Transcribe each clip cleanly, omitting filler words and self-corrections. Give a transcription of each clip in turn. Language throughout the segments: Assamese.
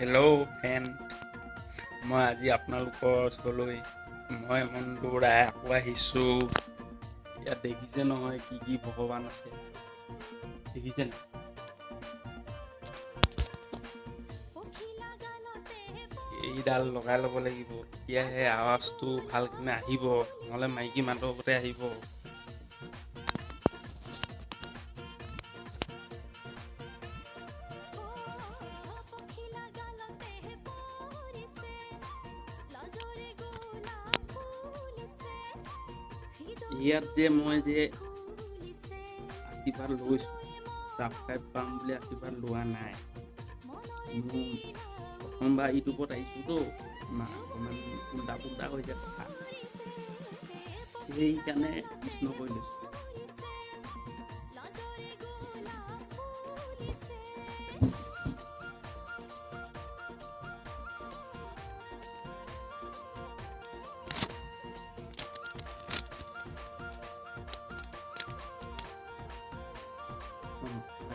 হেল্ল' ফ্ৰেণ্ড, মই আজি আপোনালোকৰ ওচৰলৈ মন দৌৰাই আকৌ আহিছোঁ। ইয়াত দেখিছে নহয় কি কি ভগৱান আছে, দেখিছে নাই? এইডাল লগাই ল'ব লাগিব, তেতিয়াহে আৱাজটো ভালকৈ আহিব, নহ'লে মাইকী মানুহৰ গতে আহিব। ইয়াত যে মই যে আশীৰ্বাদ লৈছোঁ, ছাবস্ক্ৰাইব পাম বুলি আশীৰ্বাদ লোৱা নাই। মোৰ প্ৰথমবাৰ ইউটিউবত আহিছোঁতো, অকণমান উল্টা পুল্টা হৈছে কথা, সেইকাৰণে কৃষ্ণ কৰি লৈছোঁ।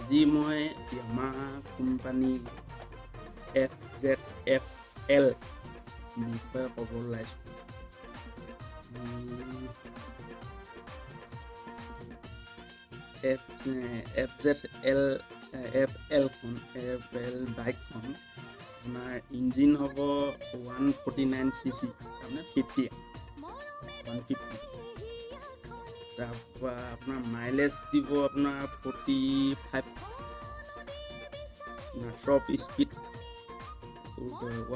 আজি মই Yamaha কোম্পানী FZ Fl বিষয়ে ক'ব ওলাইছোঁ। FZ Fl বাইকখন আপোনাৰ ইঞ্জিন হ'ব 149 cc, তাৰমানে 150। তাৰপৰা আপোনাৰ মাইলেজ দিব আপোনাৰ 45, টপ স্পীড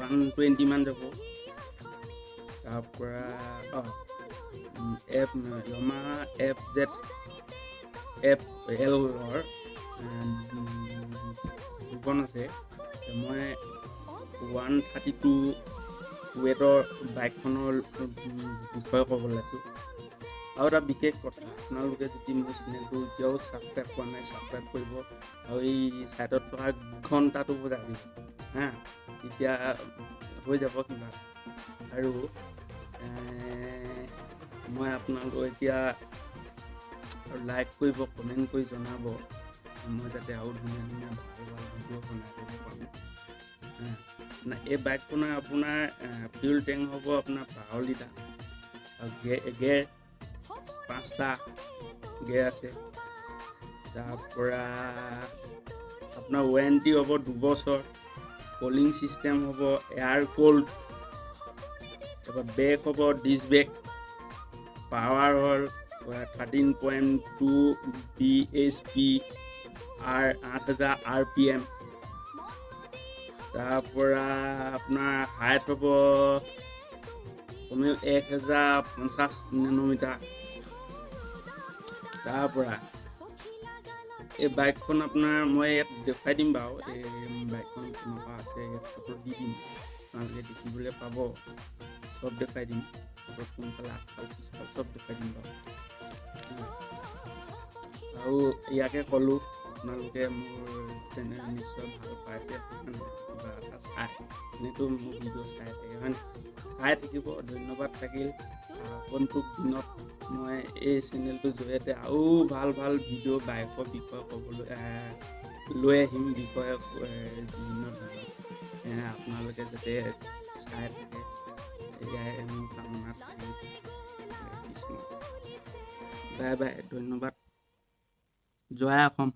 120 মান যাব। তাৰপৰা Yamaha FZ Fl দুখন আছে। মই 132 ৱেটৰ বাইকখনৰ বিষয়ে ক'ব ওলাইছোঁ। আৰু এটা বিশেষ কথা, আপোনালোকে যদি মোৰ চেনেলটো এতিয়াও ছাবস্ক্ৰাইব কৰা নাই, ছাবস্ক্ৰাইব কৰিব আৰু এই ছাইডত থকা ঘণ্টাটো বজাই দিব হা, তেতিয়া হৈ যাব কিবা। আৰু মই আপোনালোকক এতিয়া লাইক কৰিব, কমেণ্ট কৰি জনাব, মই যাতে আৰু ধুনীয়া ধুনীয়া ভাল ভিডিঅ' বনাই দিব পাৰোঁ। এই বাইকখনৰ আপোনাৰ ফিউল টেংক হ'ব আপোনাৰ 12 লিটাৰ, আৰু গেৰ 5টা গেৰ আছে। তাৰপৰা আপোনাৰ ৱাৰেণ্টি হ'ব 2 বছৰ, কলিং চিষ্টেম হ'ব এয়াৰ কোল্ড, তাৰপৰা ব্ৰেক হ'ব ডিছ ব্ৰেক, পাৱাৰ হ'ল 13.2 bhp, 8000 rpm। তাৰপৰা আপোনাৰ হাইট হ'ব কমেও 1050 নেনোমিটাৰ। তাৰপৰা এই বাইকখন আপোনাৰ মই ইয়াত দেখুৱাই দিম বাৰু, এই বাইকখন কেনেকুৱা আছে ইয়াত ফটো দি দিম, আপোনালোকে দেখিবলৈ পাব, চব দেখুৱাই দিম, সোনকালে আগফাল পিছফাল চব দেখুৱাই দিম বাৰু। আৰু ইয়াকে ক'লোঁ, আপোনালোকে মোৰ চেনেল নিশ্চয় ভাল পাইছে, কিবা এটা চাই এনেতো মোৰ ভিডিঅ' চাই থাকে হয় নাই, চাই থাকিব, ধন্যবাদ থাকিল। আগন্তুক দিনত মই এই চেনেলটোৰ জৰিয়তে আৰু ভাল ভাল ভিডিঅ' বাইকৰ বিষয়ে ক'বলৈ লৈ আহিম, বিভিন্ন ধৰণৰ, আপোনালোকে যাতে চাই থাকে, এয়াই মোৰ কামনা থাকিল। কৃষ্ণ, বাই বাই, ধন্যবাদ, জয় অসম।